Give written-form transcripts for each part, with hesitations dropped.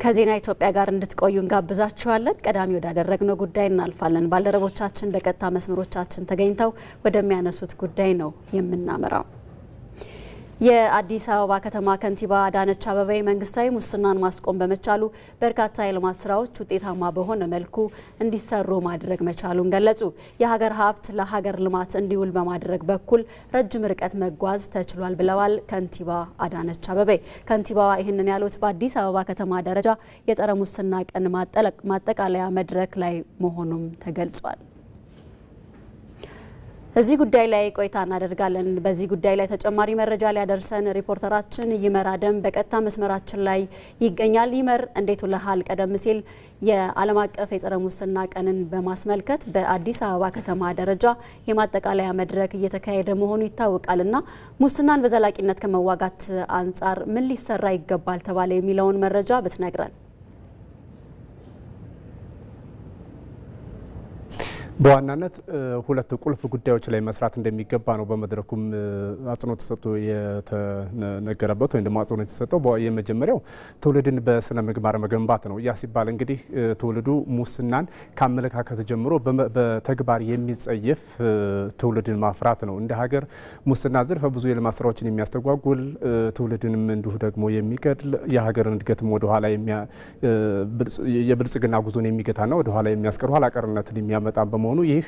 ከዜና ኢትዮጵያ ጋር እንድትቆዩ እንጋብዛችኋለን። ቀዳሚ ወዳደረግነው ጉዳይ እናልፋለን። ባልደረቦቻችን በቀጥታ መስመሮቻችን ተገኝተው ወደሚያነሱት ጉዳይ ነው የምናመራው። የአዲስ አበባ ከተማ ከንቲባ አዳነች አቤቤ መንግስታዊ ሙስናን ማስቆም በመቻሉ በርካታ የልማት ስራዎች ውጤታማ በሆነ መልኩ እንዲሰሩ ማድረግ መቻሉን ገለጹ። የሀገር ሀብት ለሀገር ልማት እንዲውል በማድረግ በኩል ረጅም ርቀት መጓዝ ተችሏል ብለዋል ከንቲባ አዳነች አቤቤ። ከንቲባዋ ይህንን ያሉት በአዲስ አበባ ከተማ ደረጃ የጸረ ሙስና ቀን ማጠቃለያ መድረክ ላይ መሆኑም ተገልጿል። እዚህ ጉዳይ ላይ ቆይታ እናደርጋለን። በዚህ ጉዳይ ላይ ተጨማሪ መረጃ ሊያደርሰን ሪፖርተራችን ይመር አደም በቀጥታ መስመራችን ላይ ይገኛል። ይመር እንዴት ውለሃል? ቀደም ሲል የዓለም አቀፍ የጸረ ሙስና ቀንን በማስመልከት በአዲስ አበባ ከተማ ደረጃ የማጠቃለያ መድረክ እየተካሄደ መሆኑ ይታወቃልና ሙስናን በዘላቂነት ከመዋጋት አንጻር ምን ሊሰራ ይገባል ተባለ የሚለውን መረጃ ብትነግረን። በዋናነት ሁለት ቁልፍ ጉዳዮች ላይ መስራት እንደሚገባ ነው በመድረኩም አጽንኦት ተሰጥቶ የተነገረበት ወይም ደግሞ አጽንኦት የተሰጠው። የመጀመሪያው ትውልድን በስነ ምግባር መገንባት ነው። ያ ሲባል እንግዲህ ትውልዱ ሙስናን ከአመለካከት ጀምሮ በተግባር የሚጸየፍ ትውልድን ማፍራት ነው። እንደ ሀገር ሙስና ዘርፈ ብዙ የልማት ስራዎችን የሚያስተጓጉል ትውልድንም እንዲሁ ደግሞ የሚገድል የሀገርን እድገትም ወደ ኋላ የብልጽግና ጉዞን የሚገታና ወደ ኋላ የሚያስቀር ኋላ ቀርነትን የሚያመጣ በመሆኑ ይህ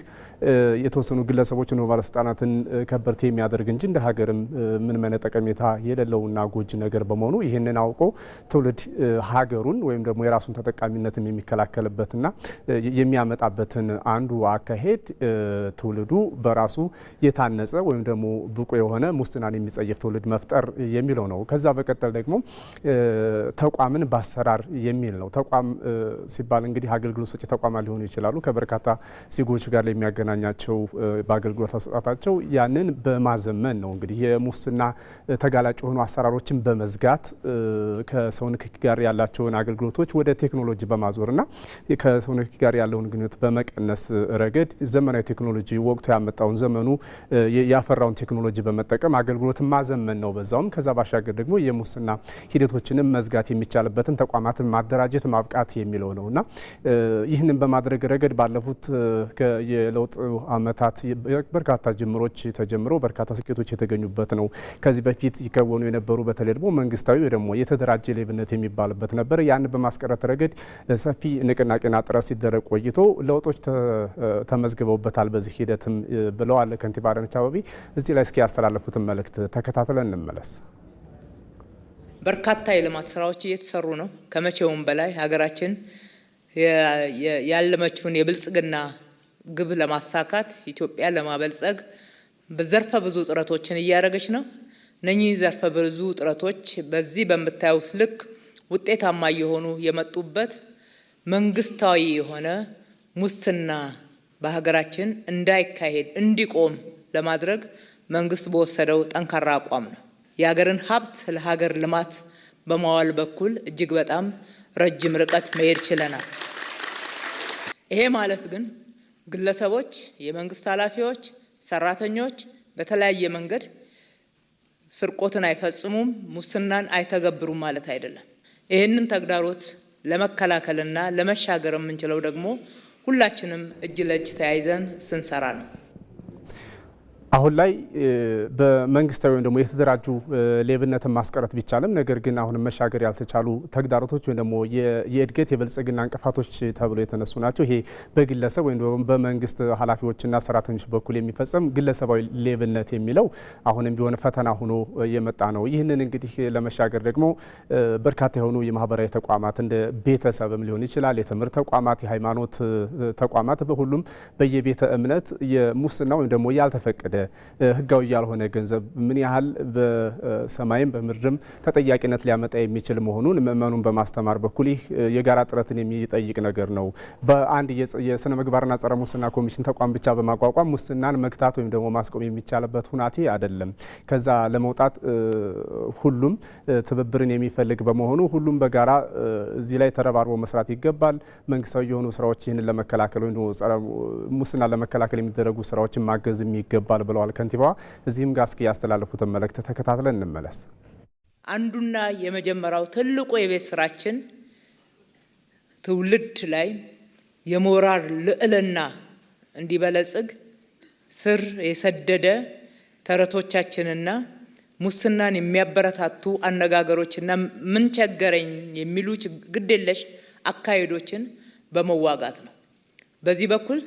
የተወሰኑ ግለሰቦችን ባለስልጣናትን ከበርቴ የሚያደርግ እንጂ እንደ ሀገርም ምን መነ ጠቀሜታ የሌለውና ጎጂ ነገር በመሆኑ ይህንን አውቆ ትውልድ ሀገሩን ወይም ደግሞ የራሱን ተጠቃሚነትን የሚከላከልበትና የሚያመጣበትን አንዱ አካሄድ ትውልዱ በራሱ የታነጸ ወይም ደግሞ ብቁ የሆነ ሙስናን የሚጸየፍ ትውልድ መፍጠር የሚለው ነው። ከዛ በቀጠል ደግሞ ተቋምን ባሰራር የሚል ነው። ተቋም ሲባል እንግዲህ አገልግሎት ሰጪ ተቋማት ሊሆኑ ይችላሉ። ከበርካታ ዜጎች ጋር የሚያገናኛቸው በአገልግሎት አሰጣጣቸው ያንን በማዘመን ነው። እንግዲህ የሙስና ተጋላጭ የሆኑ አሰራሮችን በመዝጋት ከሰው ንክኪ ጋር ያላቸውን አገልግሎቶች ወደ ቴክኖሎጂ በማዞርና ከሰው ንክኪ ጋር ያለውን ግንኙነት በመቀነስ ረገድ ዘመናዊ ቴክኖሎጂ ወቅቱ ያመጣውን ዘመኑ ያፈራውን ቴክኖሎጂ በመጠቀም አገልግሎትን ማዘመን ነው። በዛውም ከዛ ባሻገር ደግሞ የሙስና ሂደቶችንም መዝጋት የሚቻልበትን ተቋማትን ማደራጀት ማብቃት የሚለው ነውና ይህንን በማድረግ ረገድ ባለፉት የለውጥ አመታት በርካታ ጅምሮች ተጀምረው በርካታ ስኬቶች የተገኙበት ነው። ከዚህ በፊት ይከወኑ የነበሩ በተለይ ደግሞ መንግስታዊ ደግሞ የተደራጀ ሌብነት የሚባልበት ነበር። ያን በማስቀረት ረገድ ሰፊ ንቅናቄና ጥረት ሲደረግ ቆይቶ ለውጦች ተመዝግበውበታል በዚህ ሂደትም ብለዋል ከንቲባ አዳነች አቤቤ። እዚህ ላይ እስኪ ያስተላለፉትን መልእክት ተከታትለን እንመለስ። በርካታ የልማት ስራዎች እየተሰሩ ነው። ከመቼውም በላይ ሀገራችን ያለመችውን የብልጽግና ግብ ለማሳካት ኢትዮጵያ ለማበልጸግ በዘርፈ ብዙ ጥረቶችን እያደረገች ነው። እነኚህ ዘርፈ ብዙ ጥረቶች በዚህ በምታዩት ልክ ውጤታማ እየሆኑ የመጡበት መንግስታዊ የሆነ ሙስና በሀገራችን እንዳይካሄድ እንዲቆም ለማድረግ መንግስት በወሰደው ጠንካራ አቋም ነው። የሀገርን ሀብት ለሀገር ልማት በማዋል በኩል እጅግ በጣም ረጅም ርቀት መሄድ ችለናል። ይሄ ማለት ግን ግለሰቦች፣ የመንግስት ኃላፊዎች፣ ሰራተኞች በተለያየ መንገድ ስርቆትን አይፈጽሙም፣ ሙስናን አይተገብሩም ማለት አይደለም። ይህንን ተግዳሮት ለመከላከልና ለመሻገር የምንችለው ደግሞ ሁላችንም እጅ ለእጅ ተያይዘን ስንሰራ ነው። አሁን ላይ በመንግስታዊ ወይም ደግሞ የተደራጁ ሌብነትን ማስቀረት ቢቻልም ነገር ግን አሁን መሻገር ያልተቻሉ ተግዳሮቶች ወይም ደግሞ የእድገት የብልጽግና እንቅፋቶች ተብሎ የተነሱ ናቸው። ይሄ በግለሰብ ወይም ደግሞ በመንግስት ኃላፊዎችና ሰራተኞች በኩል የሚፈጸም ግለሰባዊ ሌብነት የሚለው አሁንም ቢሆን ፈተና ሆኖ የመጣ ነው። ይህንን እንግዲህ ለመሻገር ደግሞ በርካታ የሆኑ የማህበራዊ ተቋማት እንደ ቤተሰብም ሊሆን ይችላል፣ የትምህርት ተቋማት፣ የሃይማኖት ተቋማት በሁሉም በየቤተ እምነት የሙስና ወይም ደግሞ ያልተፈቀደ ህጋዊ ያልሆነ ገንዘብ ምን ያህል በሰማይም በምድርም ተጠያቂነት ሊያመጣ የሚችል መሆኑን ምእመኑን በማስተማር በኩል ይህ የጋራ ጥረትን የሚጠይቅ ነገር ነው። በአንድ የስነ ምግባርና ጸረ ሙስና ኮሚሽን ተቋም ብቻ በማቋቋም ሙስናን መግታት ወይም ደግሞ ማስቆም የሚቻልበት ሁናቴ አይደለም። ከዛ ለመውጣት ሁሉም ትብብርን የሚፈልግ በመሆኑ ሁሉም በጋራ እዚህ ላይ ተረባርቦ መስራት ይገባል። መንግስታዊ የሆኑ ስራዎች ይህንን ለመከላከል ወይም ደግሞ ጸረ ሙስና ለመከላከል የሚደረጉ ስራዎችን ማገዝም ይገባል ብለዋል ከንቲባዋ። እዚህም ጋር እስኪ ያስተላለፉትን መልእክት ተከታትለን እንመለስ። አንዱና የመጀመሪያው ትልቁ የቤት ስራችን ትውልድ ላይ የሞራል ልዕልና እንዲበለጽግ ስር የሰደደ ተረቶቻችንና ሙስናን የሚያበረታቱ አነጋገሮችና ምን ቸገረኝ የሚሉ ግዴለሽ አካሄዶችን በመዋጋት ነው። በዚህ በኩል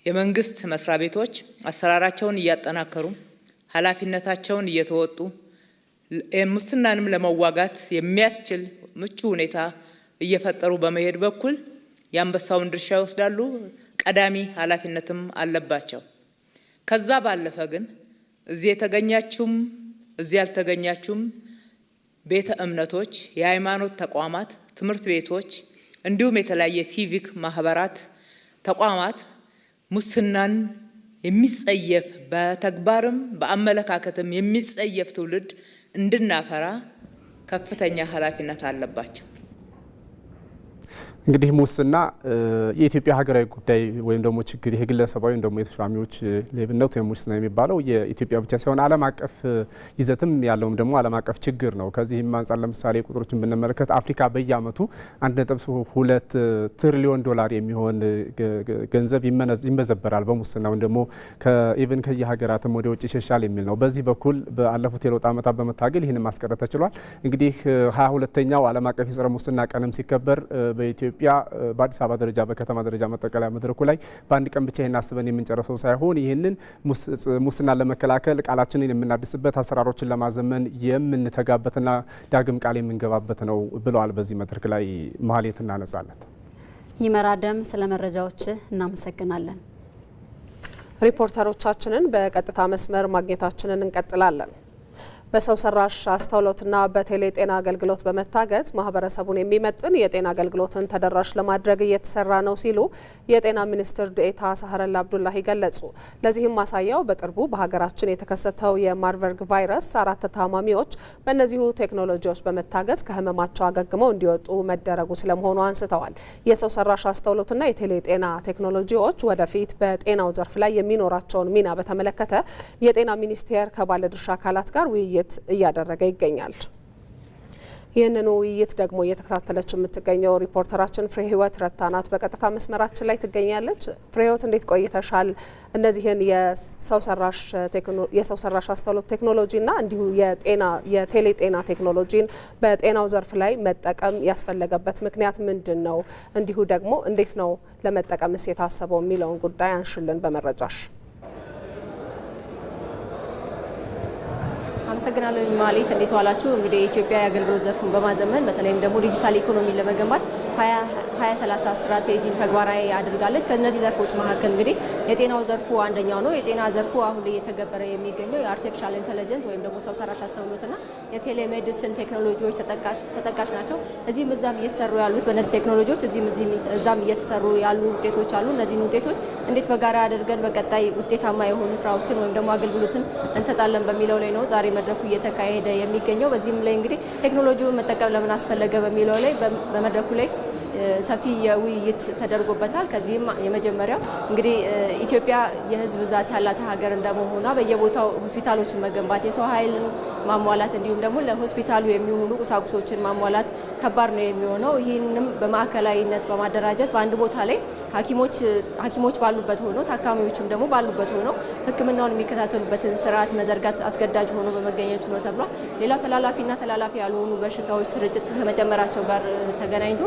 የመንግስት መስሪያ ቤቶች አሰራራቸውን እያጠናከሩ ኃላፊነታቸውን እየተወጡ ሙስናንም ለመዋጋት የሚያስችል ምቹ ሁኔታ እየፈጠሩ በመሄድ በኩል የአንበሳውን ድርሻ ይወስዳሉ። ቀዳሚ ኃላፊነትም አለባቸው። ከዛ ባለፈ ግን እዚህ የተገኛችሁም እዚህ ያልተገኛችሁም ቤተ እምነቶች፣ የሃይማኖት ተቋማት፣ ትምህርት ቤቶች እንዲሁም የተለያየ ሲቪክ ማህበራት ተቋማት ሙስናን የሚጸየፍ በተግባርም በአመለካከትም የሚጸየፍ ትውልድ እንድናፈራ ከፍተኛ ኃላፊነት አለባቸው። እንግዲህ ሙስና የኢትዮጵያ ሀገራዊ ጉዳይ ወይም ደግሞ ችግር ይሄ ግለሰባዊ ወይም ደግሞ የተሿሚዎች ሌብነት ወይም ሙስና የሚባለው የኢትዮጵያ ብቻ ሳይሆን ዓለም አቀፍ ይዘትም ያለውም ደግሞ ዓለም አቀፍ ችግር ነው። ከዚህም አንጻር ለምሳሌ ቁጥሮችን ብንመለከት አፍሪካ በየዓመቱ 1.2 ትሪሊዮን ዶላር የሚሆን ገንዘብ ይመዘበራል በሙስና ወይም ደግሞ ኢቭን ከየሀገራትም ወደ ውጭ ይሸሻል የሚል ነው። በዚህ በኩል ባለፉት የለውጥ ዓመታት በመታገል ይህንን ማስቀረት ተችሏል። እንግዲህ 22ኛው ዓለም አቀፍ የጸረ ሙስና ቀንም ሲከበር በኢትዮጵያ በአዲስ አበባ ደረጃ በከተማ ደረጃ መጠቀለያ መድረኩ ላይ በአንድ ቀን ብቻ ይህን አስበን የምንጨርሰው ሳይሆን ይህንን ሙስናን ለመከላከል ቃላችንን የምናድስበት አሰራሮችን ለማዘመን የምንተጋበትና ዳግም ቃል የምንገባበት ነው ብለዋል። በዚህ መድረክ ላይ መሀሌትና ነጻነት ይመራደም ስለ መረጃዎች እናመሰግናለን። ሪፖርተሮቻችንን በቀጥታ መስመር ማግኘታችንን እንቀጥላለን። በሰው ሰራሽ አስተውሎትና በቴሌ ጤና አገልግሎት በመታገዝ ማህበረሰቡን የሚመጥን የጤና አገልግሎትን ተደራሽ ለማድረግ እየተሰራ ነው ሲሉ የጤና ሚኒስትር ዴኤታ ሳህረላ አብዱላሂ ገለጹ። ለዚህም ማሳያው በቅርቡ በሀገራችን የተከሰተው የማርበርግ ቫይረስ 4 ታማሚዎች በእነዚሁ ቴክኖሎጂዎች በመታገዝ ከህመማቸው አገግመው እንዲወጡ መደረጉ ስለመሆኑ አንስተዋል። የሰው ሰራሽ አስተውሎትና የቴሌ ጤና ቴክኖሎጂዎች ወደፊት በጤናው ዘርፍ ላይ የሚኖራቸውን ሚና በተመለከተ የጤና ሚኒስቴር ከባለድርሻ አካላት ጋር ውይይት እያደረገ ይገኛል። ይህንን ውይይት ደግሞ እየተከታተለች የምትገኘው ሪፖርተራችን ፍሬ ህይወት ረታናት በቀጥታ መስመራችን ላይ ትገኛለች። ፍሬ ህይወት እንዴት ቆይተሻል? እነዚህን የሰው ሰራሽ አስተውሎት ቴክኖሎጂና እንዲሁ የቴሌ ጤና ቴክኖሎጂን በጤናው ዘርፍ ላይ መጠቀም ያስፈለገበት ምክንያት ምንድን ነው? እንዲሁ ደግሞ እንዴት ነው ለመጠቀምስ የታሰበው የሚለውን ጉዳይ አንሽልን በመረጃሽ። አመሰግናለሁ ማሌት። እንዴት ዋላችሁ? እንግዲህ የኢትዮጵያ የአገልግሎት ዘርፉን በማዘመን በተለይም ደግሞ ዲጂታል ኢኮኖሚ ለመገንባት 2030 ስትራቴጂን ተግባራዊ አድርጋለች። ከነዚህ ዘርፎች መካከል እንግዲህ የጤናው ዘርፉ አንደኛው ነው። የጤና ዘርፉ አሁን ላይ እየተገበረ የሚገኘው የአርቲፊሻል ኢንተለጀንስ ወይም ደግሞ ሰው ሰራሽ አስተውሎትና የቴሌሜዲሲን ቴክኖሎጂዎች ተጠቃሽ ናቸው። እዚህም እዛም እየተሰሩ ያሉት በእነዚህ ቴክኖሎጂዎች እዛም እየተሰሩ ያሉ ውጤቶች አሉ። እነዚህን ውጤቶች እንዴት በጋራ አድርገን በቀጣይ ውጤታማ የሆኑ ስራዎችን ወይም ደግሞ አገልግሎትን እንሰጣለን በሚለው ላይ ነው ዛሬ መድረኩ እየተካሄደ የሚገኘው። በዚህም ላይ እንግዲህ ቴክኖሎጂውን መጠቀም ለምን አስፈለገ በሚለው ላይ በመድረኩ ላይ ሰፊ የውይይት ተደርጎበታል። ከዚህም የመጀመሪያው እንግዲህ ኢትዮጵያ የሕዝብ ብዛት ያላት ሀገር እንደመሆኗ በየቦታው ሆስፒታሎችን መገንባት፣ የሰው ኃይልን ማሟላት እንዲሁም ደግሞ ለሆስፒታሉ የሚሆኑ ቁሳቁሶችን ማሟላት ከባድ ነው የሚሆነው። ይህንም በማዕከላዊነት በማደራጀት በአንድ ቦታ ላይ ሐኪሞች ባሉበት ሆኖ ታካሚዎችም ደግሞ ባሉበት ሆኖ ሕክምናውን የሚከታተሉበትን ስርዓት መዘርጋት አስገዳጅ ሆኖ በመገኘቱ ነው ተብሏል። ሌላው ተላላፊና ተላላፊ ያልሆኑ በሽታዎች ስርጭት ከመጨመራቸው ጋር ተገናኝቶ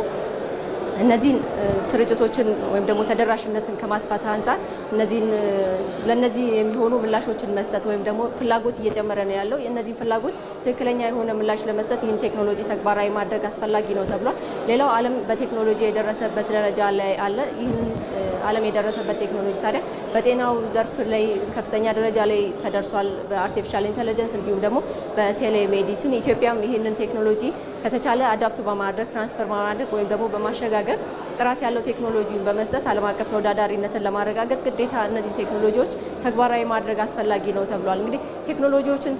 እነዚህን ስርጭቶችን ወይም ደግሞ ተደራሽነትን ከማስፋት አንጻር ለነዚህ የሚሆኑ ምላሾችን መስጠት ወይም ደግሞ ፍላጎት እየጨመረ ነው ያለው። የእነዚህን ፍላጎት ትክክለኛ የሆነ ምላሽ ለመስጠት ይህን ቴክኖሎጂ ተግባራዊ ማድረግ አስፈላጊ ነው ተብሏል። ሌላው ዓለም በቴክኖሎጂ የደረሰበት ደረጃ ላይ አለ። ይህን ዓለም የደረሰበት ቴክኖሎጂ ታዲያ በጤናው ዘርፍ ላይ ከፍተኛ ደረጃ ላይ ተደርሷል። በአርቲፊሻል ኢንተለጀንስ እንዲሁም ደግሞ በቴሌሜዲሲን ኢትዮጵያም ይህንን ቴክኖሎጂ ከተቻለ አዳፕት በማድረግ ትራንስፈር በማድረግ ወይም ደግሞ በማሸጋገር ጥራት ያለው ቴክኖሎጂን በመስጠት ዓለም አቀፍ ተወዳዳሪነትን ለማረጋገጥ ግዴታ እነዚህ ቴክኖሎጂዎች ተግባራዊ ማድረግ አስፈላጊ ነው ተብሏል። እንግዲህ ቴክኖሎጂዎችን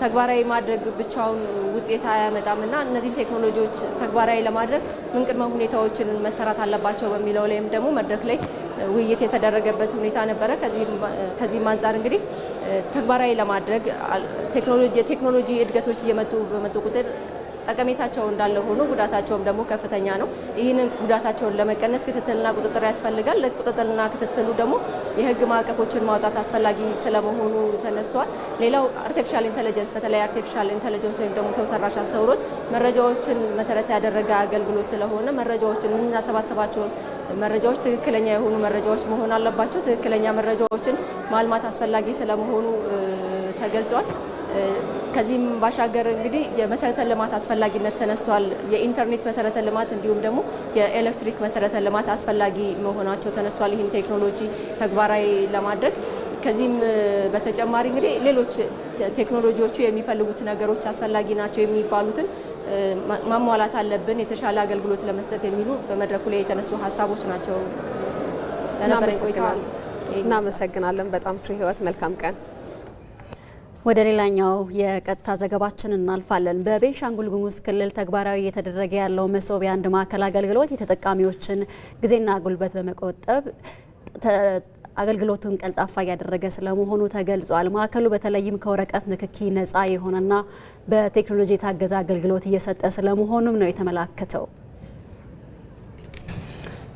ተግባራዊ ማድረግ ብቻውን ውጤት አያመጣምና እነዚህ ቴክኖሎጂዎች ተግባራዊ ለማድረግ ምን ቅድመ ሁኔታዎችን መሰራት አለባቸው በሚለው ላይም ደግሞ መድረክ ላይ ውይይት የተደረገበት ሁኔታ ነበረ። ከዚህም አንጻር እንግዲህ ተግባራዊ ለማድረግ የቴክኖሎጂ እድገቶች በመጡ ቁጥር ጠቀሜታቸው እንዳለ ሆኖ ጉዳታቸውም ደግሞ ከፍተኛ ነው። ይህንን ጉዳታቸውን ለመቀነስ ክትትልና ቁጥጥር ያስፈልጋል። ለቁጥጥርና ክትትሉ ደግሞ የህግ ማዕቀፎችን ማውጣት አስፈላጊ ስለመሆኑ ተነስቷል። ሌላው አርቲፊሻል ኢንተለጀንስ በተለይ አርቲፊሻል ኢንተለጀንስ ወይም ደግሞ ሰው ሰራሽ አስተውሎት መረጃዎችን መሰረት ያደረገ አገልግሎት ስለሆነ መረጃዎችን የምናሰባስባቸውን መረጃዎች ትክክለኛ የሆኑ መረጃዎች መሆን አለባቸው። ትክክለኛ መረጃዎችን ማልማት አስፈላጊ ስለመሆኑ ተገልጿል። ከዚህም ባሻገር እንግዲህ የመሰረተ ልማት አስፈላጊነት ተነስቷል። የኢንተርኔት መሰረተ ልማት እንዲሁም ደግሞ የኤሌክትሪክ መሰረተ ልማት አስፈላጊ መሆናቸው ተነስቷል። ይህን ቴክኖሎጂ ተግባራዊ ለማድረግ ከዚህም በተጨማሪ እንግዲህ ሌሎች ቴክኖሎጂዎቹ የሚፈልጉት ነገሮች አስፈላጊ ናቸው የሚባሉትን ማሟላት አለብን የተሻለ አገልግሎት ለመስጠት የሚሉ በመድረኩ ላይ የተነሱ ሀሳቦች ናቸው። እናመሰግናለን በጣም ፍሬ ህይወት። መልካም ቀን። ወደ ሌላኛው የቀጥታ ዘገባችን እናልፋለን። በቤንሻንጉል ጉሙዝ ክልል ተግባራዊ እየተደረገ ያለው መሶብ የአንድ ማዕከል አገልግሎት የተጠቃሚዎችን ጊዜና ጉልበት በመቆጠብ አገልግሎቱን ቀልጣፋ እያደረገ ስለመሆኑ ተገልጿል። ማዕከሉ በተለይም ከወረቀት ንክኪ ነፃ የሆነና በቴክኖሎጂ የታገዘ አገልግሎት እየሰጠ ስለመሆኑም ነው የተመላከተው።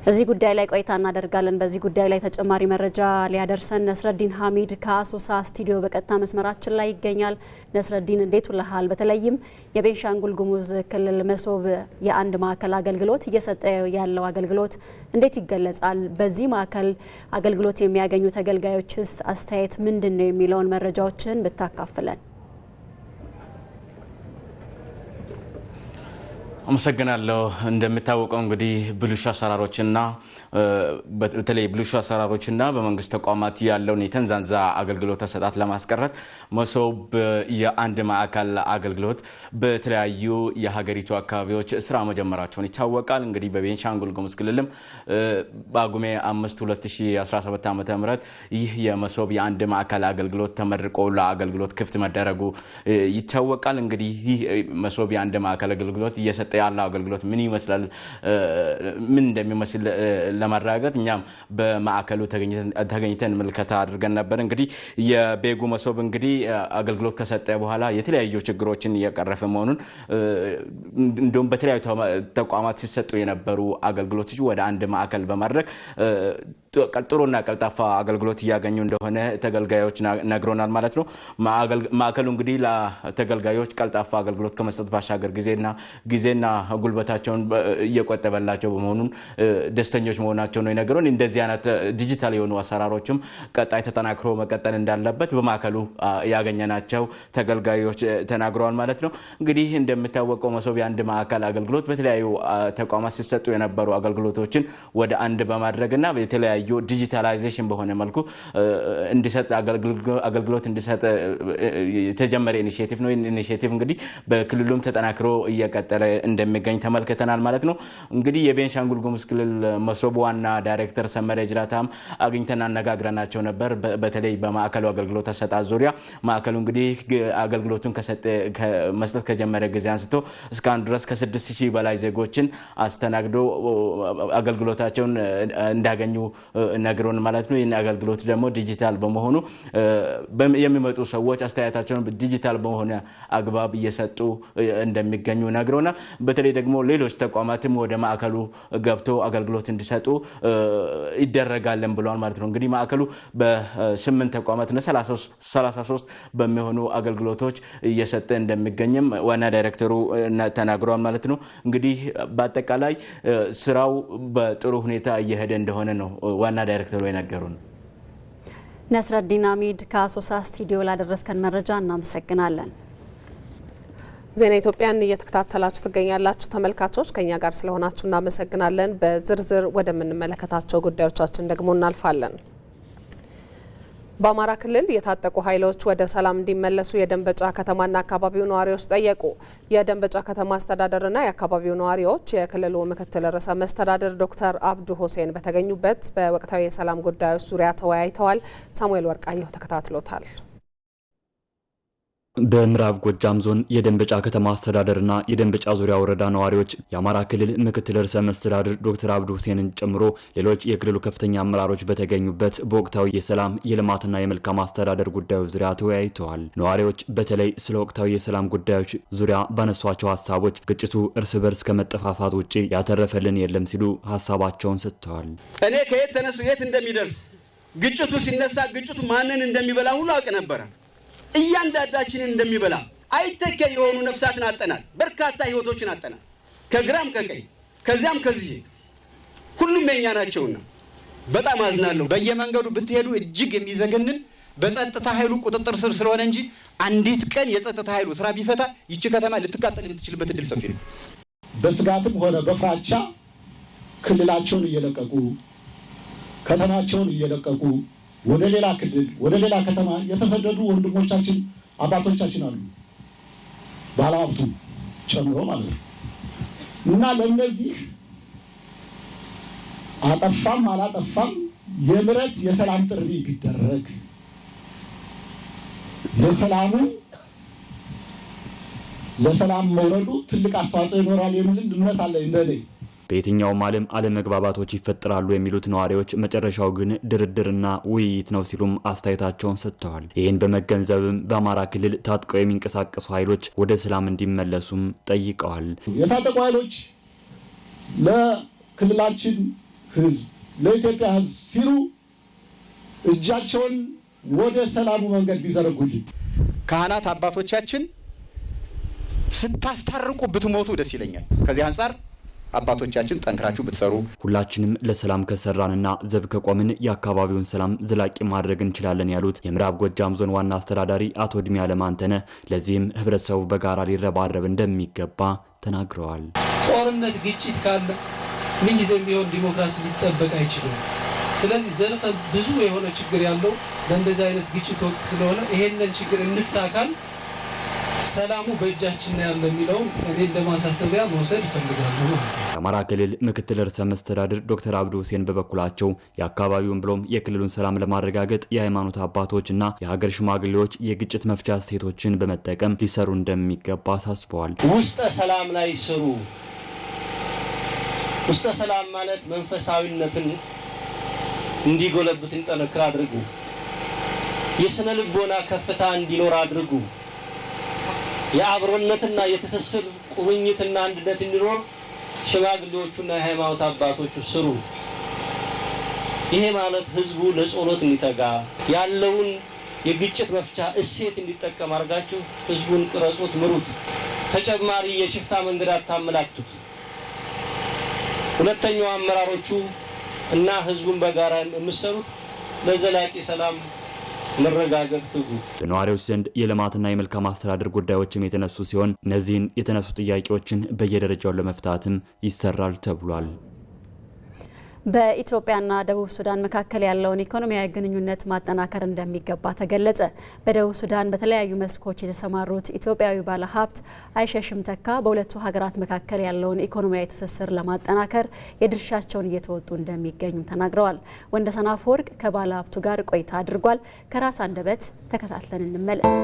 እዚህ ጉዳይ ላይ ቆይታ እናደርጋለን። በዚህ ጉዳይ ላይ ተጨማሪ መረጃ ሊያደርሰን ነስረዲን ሐሚድ ከአሶሳ ስቱዲዮ በቀጥታ መስመራችን ላይ ይገኛል። ነስረዲን እንዴት ውለሃል? በተለይም የቤንሻንጉል ጉሙዝ ክልል መሶብ የአንድ ማዕከል አገልግሎት እየሰጠ ያለው አገልግሎት እንዴት ይገለጻል? በዚህ ማዕከል አገልግሎት የሚያገኙ ተገልጋዮችስ አስተያየት ምንድን ነው የሚለውን መረጃዎችን ብታካፍለን። አመሰግናለሁ። እንደምታወቀው እንግዲህ ብልሹ አሰራሮችና በተለይ ብልሹ አሰራሮችና በመንግስት ተቋማት ያለውን የተንዛንዛ አገልግሎት አሰጣጥ ለማስቀረት መሶብ የአንድ ማዕከል አገልግሎት በተለያዩ የሀገሪቱ አካባቢዎች ስራ መጀመራቸውን ይታወቃል። እንግዲህ በቤንሻንጉል ጉሙዝ ክልልም በጳጉሜ 5 2017 ዓ.ም ይህ የመሶብ የአንድ ማዕከል አገልግሎት ተመርቆ ለአገልግሎት ክፍት መደረጉ ይታወቃል። እንግዲህ ይህ መሶብ የአንድ ማዕከል አገልግሎት እየሰጠ ያለው አገልግሎት ምን ይመስላል፣ ምን እንደሚመስል ለማረጋገጥ እኛም በማዕከሉ ተገኝተን ምልከታ አድርገን ነበር። እንግዲህ የቤጉ መሶብ እንግዲህ አገልግሎት ከሰጠ በኋላ የተለያዩ ችግሮችን እየቀረፈ መሆኑን እንደውም በተለያዩ ተቋማት ሲሰጡ የነበሩ አገልግሎቶች ወደ አንድ ማዕከል በማድረግ ጥሩና ቀልጣፋ አገልግሎት እያገኙ እንደሆነ ተገልጋዮች ነግሮናል ማለት ነው። ማዕከሉ እንግዲህ ለተገልጋዮች ቀልጣፋ አገልግሎት ከመስጠት ባሻገር ጊዜና ጉልበታቸውን እየቆጠበላቸው በመሆኑ ደስተኞች መሆናቸው ነው የነገሩን። እንደዚህ አይነት ዲጂታል የሆኑ አሰራሮችም ቀጣይ ተጠናክሮ መቀጠል እንዳለበት በማዕከሉ ያገኘናቸው ተገልጋዮች ተናግረዋል ማለት ነው። እንግዲህ እንደምታወቀው መሶብ የአንድ ማዕከል አገልግሎት በተለያዩ ተቋማት ሲሰጡ የነበሩ አገልግሎቶችን ወደ አንድ በማድረግና በተለያዩ ዲጂታላይዜሽን በሆነ መልኩ እንዲሰጥ አገልግሎት እንዲሰጥ የተጀመረ ኢኒሼቲቭ ነው። ኢኒሼቲቭ እንግዲህ በክልሉም ተጠናክሮ እየቀጠለ እንደሚገኝ ተመልክተናል ማለት ነው። እንግዲህ የቤንሻንጉል ጉሙዝ ክልል መሶብ ዋና ዳይሬክተር ሰመረ ጅራታም አግኝተን አነጋግረናቸው ነበር። በተለይ በማዕከሉ አገልግሎት አሰጣጥ ዙሪያ ማዕከሉ እንግዲህ አገልግሎቱን መስጠት ከጀመረ ጊዜ አንስቶ እስካሁን ድረስ ከ6000 በላይ ዜጎችን አስተናግዶ አገልግሎታቸውን እንዳገኙ ነግሮን ማለት ነው። ይህን አገልግሎት ደግሞ ዲጂታል በመሆኑ የሚመጡ ሰዎች አስተያየታቸውን ዲጂታል በሆነ አግባብ እየሰጡ እንደሚገኙ ነግሮናል። በተለይ ደግሞ ሌሎች ተቋማትም ወደ ማዕከሉ ገብቶ አገልግሎት እንዲሰጡ ይደረጋልን ብለዋል ማለት ነው። እንግዲህ ማዕከሉ በ8 ተቋማትና 33 በሚሆኑ አገልግሎቶች እየሰጠ እንደሚገኝም ዋና ዳይሬክተሩ ተናግረዋል ማለት ነው። እንግዲህ በአጠቃላይ ስራው በጥሩ ሁኔታ እየሄደ እንደሆነ ነው ዋና ዳይሬክተሩ የነገሩን። ነስረዲን ሐሚድ ከአሶሳ ስቱዲዮ ላደረስከን መረጃ እናመሰግናለን። ዜና ኢትዮጵያን እየተከታተላችሁ ትገኛላችሁ። ተመልካቾች ከኛ ጋር ስለሆናችሁ እናመሰግናለን። በዝርዝር ወደምንመለከታቸው ጉዳዮቻችን ደግሞ እናልፋለን። በአማራ ክልል የታጠቁ ኃይሎች ወደ ሰላም እንዲመለሱ የደንበጫ ከተማና አካባቢው ነዋሪዎች ጠየቁ። የደንበጫ ከተማ አስተዳደርና የአካባቢው ነዋሪዎች የክልሉ ምክትል ርዕሰ መስተዳድር ዶክተር አብዱ ሁሴን በተገኙበት በወቅታዊ የሰላም ጉዳዮች ዙሪያ ተወያይተዋል። ሳሙኤል ወርቃየሁ ተከታትሎታል። በምዕራብ ጎጃም ዞን የደንበጫ ከተማ አስተዳደርና የደንበጫ ዙሪያ ወረዳ ነዋሪዎች የአማራ ክልል ምክትል ርዕሰ መስተዳድር ዶክተር አብዱ ሁሴንን ጨምሮ ሌሎች የክልሉ ከፍተኛ አመራሮች በተገኙበት በወቅታዊ የሰላም የልማትና የመልካም አስተዳደር ጉዳዮች ዙሪያ ተወያይተዋል። ነዋሪዎች በተለይ ስለ ወቅታዊ የሰላም ጉዳዮች ዙሪያ ባነሷቸው ሀሳቦች ግጭቱ እርስ በርስ ከመጠፋፋት ውጪ ያተረፈልን የለም ሲሉ ሀሳባቸውን ሰጥተዋል። እኔ ከየት ተነሱ የት እንደሚደርስ ግጭቱ ሲነሳ ግጭቱ ማንን እንደሚበላ ሁሉ አውቅ ነበር። እያንዳንዳችንን እንደሚበላ አይተከ የሆኑ ነፍሳትን አጠናል። በርካታ ህይወቶችን አጠናል። ከግራም ከቀኝ ከዚያም ከዚህ ሁሉም የኛ ናቸውና በጣም አዝናለሁ። በየመንገዱ ብትሄዱ እጅግ የሚዘገንን በጸጥታ ኃይሉ ቁጥጥር ስር ስለሆነ እንጂ አንዲት ቀን የጸጥታ ኃይሉ ስራ ቢፈታ ይቺ ከተማ ልትቃጠል የምትችልበት እድል ሰፊ ነው። በስጋትም ሆነ በፍራቻ ክልላቸውን እየለቀቁ ከተማቸውን እየለቀቁ ወደ ሌላ ክልል ወደ ሌላ ከተማ የተሰደዱ ወንድሞቻችን አባቶቻችን አሉ፣ ባለሀብቱ ጨምሮ ማለት ነው። እና ለነዚህ አጠፋም አላጠፋም የምሕረት የሰላም ጥሪ ቢደረግ ለሰላም መውረዱ ትልቅ አስተዋጽኦ ይኖራል የሚል እምነት አለ እንደኔ። በየትኛውም ዓለም አለመግባባቶች ይፈጠራሉ የሚሉት ነዋሪዎች መጨረሻው ግን ድርድርና ውይይት ነው ሲሉም አስተያየታቸውን ሰጥተዋል። ይህን በመገንዘብም በአማራ ክልል ታጥቀው የሚንቀሳቀሱ ኃይሎች ወደ ሰላም እንዲመለሱም ጠይቀዋል። የታጠቁ ኃይሎች ለክልላችን ሕዝብ ለኢትዮጵያ ሕዝብ ሲሉ እጃቸውን ወደ ሰላሙ መንገድ ቢዘረጉልን፣ ካህናት አባቶቻችን ስታስታርቁ ብትሞቱ ደስ ይለኛል። ከዚህ አንጻር አባቶቻችን ጠንክራችሁ ብትሰሩ ሁላችንም ለሰላም ከሰራንና ዘብ ከቆምን የአካባቢውን ሰላም ዘላቂ ማድረግ እንችላለን ያሉት የምዕራብ ጎጃም ዞን ዋና አስተዳዳሪ አቶ ድሜ አለማንተነ ለዚህም ህብረተሰቡ በጋራ ሊረባረብ እንደሚገባ ተናግረዋል። ጦርነት፣ ግጭት ካለ ምንጊዜም ቢሆን ዲሞክራሲ ሊጠበቅ አይችልም። ስለዚህ ዘርፈ ብዙ የሆነ ችግር ያለው በእንደዚህ አይነት ግጭት ወቅት ስለሆነ ይሄንን ችግር እንፍታካል ሰላሙ በእጃችን ያለ የሚለው እኔ እንደማሳሰቢያ መውሰድ እፈልጋለሁ። የአማራ ክልል ምክትል ርዕሰ መስተዳድር ዶክተር አብዱ ሁሴን በበኩላቸው የአካባቢውን ብሎም የክልሉን ሰላም ለማረጋገጥ የሃይማኖት አባቶችና የሀገር ሽማግሌዎች የግጭት መፍቻ እሴቶችን በመጠቀም ሊሰሩ እንደሚገባ አሳስበዋል። ውስጠ ሰላም ላይ ስሩ። ውስጠ ሰላም ማለት መንፈሳዊነትን እንዲጎለብት እንጠነክር አድርጉ። የስነ ልቦና ከፍታ እንዲኖር አድርጉ። የአብሮነትና የትስስር ቁርኝትና አንድነት እንዲኖር ሽማግሌዎቹና የሃይማኖት አባቶቹ ስሩ። ይሄ ማለት ህዝቡ ለጸሎት እንዲተጋ ያለውን የግጭት መፍቻ እሴት እንዲጠቀም አድርጋችሁ ህዝቡን ቅረጹት፣ ምሩት። ተጨማሪ የሽፍታ መንገድ አታመላክቱት። ሁለተኛው አመራሮቹ እና ህዝቡን በጋራ የምትሰሩት ለዘላቂ ሰላም መረጋገጥ ትጉ። በነዋሪዎች ዘንድ የልማትና የመልካም አስተዳደር ጉዳዮችም የተነሱ ሲሆን እነዚህን የተነሱ ጥያቄዎችን በየደረጃው ለመፍታትም ይሰራል ተብሏል። በኢትዮጵያና ደቡብ ሱዳን መካከል ያለውን ኢኮኖሚያዊ ግንኙነት ማጠናከር እንደሚገባ ተገለጸ። በደቡብ ሱዳን በተለያዩ መስኮች የተሰማሩት ኢትዮጵያዊ ባለሀብት አይሸሽም ተካ በሁለቱ ሀገራት መካከል ያለውን ኢኮኖሚያዊ ትስስር ለማጠናከር የድርሻቸውን እየተወጡ እንደሚገኙ ተናግረዋል። ወንደሰን አፈወርቅ ከባለሀብቱ ጋር ቆይታ አድርጓል። ከራስ አንደበት ተከታትለን እንመለስ።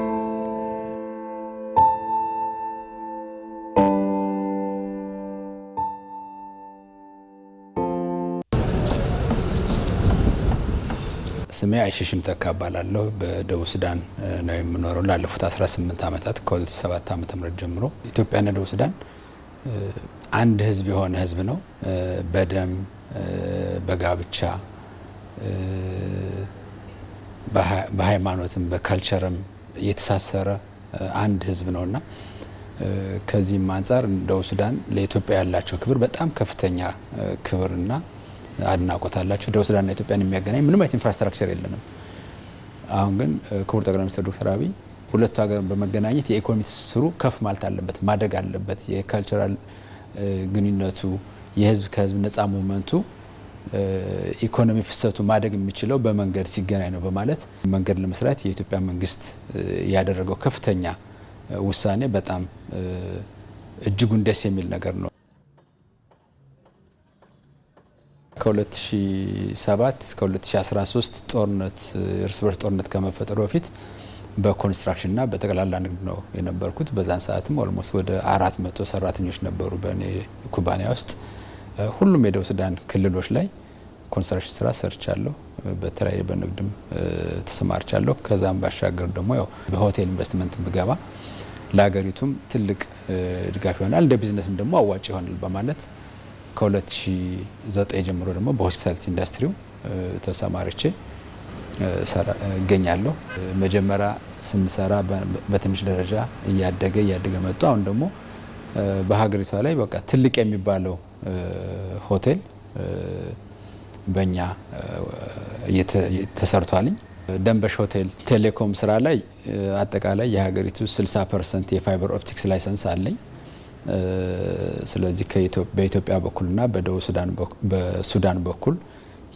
ስሜ አይሸሽም ተካ እባላለሁ። በደቡብ ሱዳን ነው የምኖረው ላለፉት 18 ዓመታት ከ2007 ዓ.ም ጀምሮ። ኢትዮጵያና ደቡብ ሱዳን አንድ ህዝብ የሆነ ህዝብ ነው። በደም በጋብቻ በሃይማኖትም በካልቸርም የተሳሰረ አንድ ህዝብ ነውና ከዚህም አንፃር ደቡብ ሱዳን ለኢትዮጵያ ያላቸው ክብር በጣም ከፍተኛ ክብርና አድናቆት አላቸው። ደቡብ ሱዳንና ኢትዮጵያን የሚያገናኝ ምንም አይነት ኢንፍራስትራክቸር የለንም። አሁን ግን ክቡር ጠቅላይ ሚኒስትር ዶክተር አብይ ሁለቱ ሀገር በመገናኘት የኢኮኖሚ ትስስሩ ከፍ ማለት አለበት፣ ማደግ አለበት፣ የካልቸራል ግንኙነቱ የህዝብ ከህዝብ ነፃ ሙቭመንቱ ኢኮኖሚ ፍሰቱ ማደግ የሚችለው በመንገድ ሲገናኝ ነው በማለት መንገድ ለመስራት የኢትዮጵያ መንግስት ያደረገው ከፍተኛ ውሳኔ በጣም እጅጉን ደስ የሚል ነገር ነው። ከ2007 እስከ 2013 ጦርነት እርስ በርስ ጦርነት ከመፈጠሩ በፊት በኮንስትራክሽንና በጠቅላላ ንግድ ነው የነበርኩት። በዛን ሰዓትም ኦልሞስት ወደ 400 ሰራተኞች ነበሩ በእኔ ኩባንያ ውስጥ። ሁሉም የደቡብ ሱዳን ክልሎች ላይ ኮንስትራክሽን ስራ ሰርቻለሁ። በተለያየ በንግድም ተሰማርቻለሁ። ከዛም ባሻገር ደግሞ ያው በሆቴል ኢንቨስትመንት ብገባ ለሀገሪቱም ትልቅ ድጋፍ ይሆናል፣ እንደ ቢዝነስም ደግሞ አዋጭ ይሆናል በማለት ከ2009 ጀምሮ ደግሞ በሆስፒታሊቲ ኢንዱስትሪው ተሰማርቼ እገኛለሁ። መጀመሪያ ስንሰራ በትንሽ ደረጃ እያደገ መጥቶ አሁን ደግሞ በሀገሪቷ ላይ በቃ ትልቅ የሚባለው ሆቴል በእኛ ተሰርቷልኝ። ደንበሽ ሆቴል ቴሌኮም ስራ ላይ አጠቃላይ የሀገሪቱ 60% የፋይበር ኦፕቲክስ ላይሰንስ አለኝ። ስለዚህ በኢትዮጵያ በኩልና በሱዳን በኩል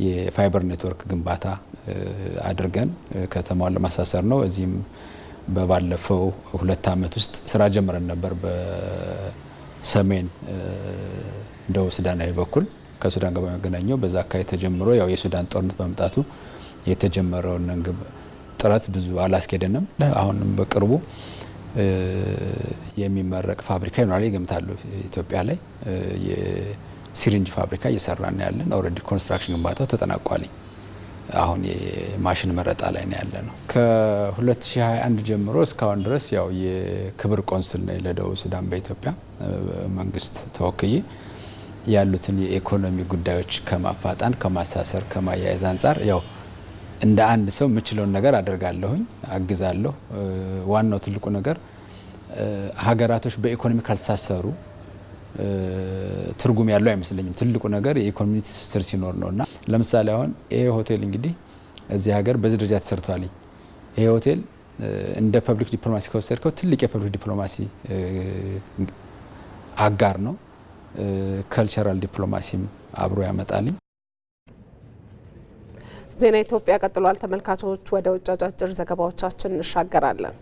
የፋይበር ኔትወርክ ግንባታ አድርገን ከተማውን ለማሳሰር ነው። እዚህም በባለፈው 2 ዓመት ውስጥ ስራ ጀምረን ነበር። በሰሜን ደቡብ ሱዳናዊ በኩል ከሱዳን ጋር በመገናኘው በዛ አካባቢ ተጀምሮ ያው የሱዳን ጦርነት በመምጣቱ የተጀመረውን ጥረት ብዙ አላስኬደንም። አሁንም በቅርቡ የሚመረቅ ፋብሪካ ይኖራል ይገምታሉ። ኢትዮጵያ ላይ የሲሪንጅ ፋብሪካ እየሰራን ያለን ኦልሬዲ ኮንስትራክሽን ግንባታው ተጠናቋል። አሁን የማሽን መረጣ ላይ ነው ያለ ነው። ከ2021 ጀምሮ እስካሁን ድረስ ያው የክብር ቆንስል ነኝ ለደቡብ ሱዳን በኢትዮጵያ መንግስት ተወክዬ ያሉትን የኢኮኖሚ ጉዳዮች ከማፋጣን ከማሳሰር ከማያያዝ አንጻር ያው እንደ አንድ ሰው የምችለውን ነገር አደርጋለሁኝ፣ አግዛለሁ። ዋናው ትልቁ ነገር ሀገራቶች በኢኮኖሚ ካልተሳሰሩ ትርጉም ያለው አይመስለኝም። ትልቁ ነገር የኢኮኖሚ ትስስር ሲኖር ነውና ለምሳሌ አሁን ይሄ ሆቴል እንግዲህ እዚህ ሀገር በዚህ ደረጃ ተሰርቷል። ይሄ ሆቴል እንደ ፐብሊክ ዲፕሎማሲ ከወሰድከው ትልቅ የፐብሊክ ዲፕሎማሲ አጋር ነው። ካልቸራል ዲፕሎማሲም አብሮ ያመጣልኝ። ዜና ኢትዮጵያ ቀጥሏል። ተመልካቾች ወደ ውጭ አጫጭር ዘገባዎቻችን እንሻገራለን።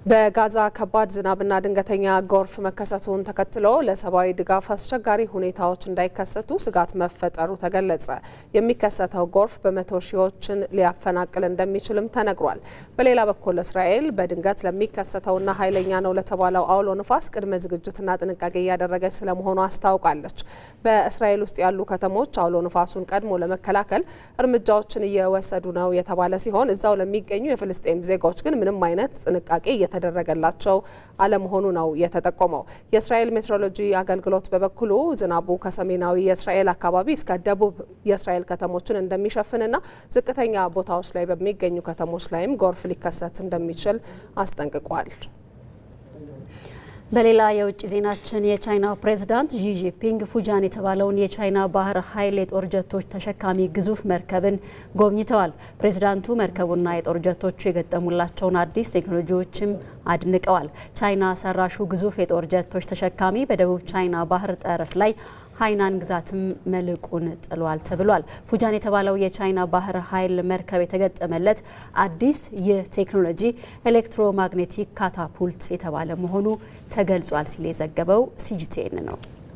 በጋዛ ከባድ ዝናብና ድንገተኛ ጎርፍ መከሰቱን ተከትሎ ለሰብአዊ ድጋፍ አስቸጋሪ ሁኔታዎች እንዳይከሰቱ ስጋት መፈጠሩ ተገለጸ። የሚከሰተው ጎርፍ በመቶ ሺዎችን ሊያፈናቅል እንደሚችልም ተነግሯል። በሌላ በኩል እስራኤል በድንገት ለሚከሰተውና ኃይለኛ ነው ለተባለው አውሎ ንፋስ ቅድመ ዝግጅትና ጥንቃቄ እያደረገች ስለመሆኑ አስታውቃለች። በእስራኤል ውስጥ ያሉ ከተሞች አውሎ ንፋሱን ቀድሞ ለመከላከል እርምጃዎችን እየወሰዱ ነው የተባለ ሲሆን እዛው ለሚገኙ የፍልስጤም ዜጋዎች ግን ምንም አይነት ጥንቃቄ ተደረገላቸው አለመሆኑ ነው የተጠቆመው። የእስራኤል ሜትሮሎጂ አገልግሎት በበኩሉ ዝናቡ ከሰሜናዊ የእስራኤል አካባቢ እስከ ደቡብ የእስራኤል ከተሞችን እንደሚሸፍንና ዝቅተኛ ቦታዎች ላይ በሚገኙ ከተሞች ላይም ጎርፍ ሊከሰት እንደሚችል አስጠንቅቋል። በሌላ የውጭ ዜናችን የቻይናው ፕሬዝዳንት ዢ ጂንፒንግ ፉጃን የተባለውን የቻይና ባህር ኃይል የጦር ጀቶች ተሸካሚ ግዙፍ መርከብን ጎብኝተዋል። ፕሬዝዳንቱ መርከቡና የጦር ጀቶቹ የገጠሙላቸውን አዲስ ቴክኖሎጂዎችም አድንቀዋል። ቻይና ሰራሹ ግዙፍ የጦር ጀቶች ተሸካሚ በደቡብ ቻይና ባህር ጠረፍ ላይ ሃይናን ግዛትም መልቁን ጥሏል ተብሏል። ፉጃን የተባለው የቻይና ባህር ኃይል መርከብ የተገጠመለት አዲስ ይህ ቴክኖሎጂ ኤሌክትሮማግኔቲክ ካታፑልት የተባለ መሆኑ ተገልጿል ሲል የዘገበው ሲጂቲኤን ነው።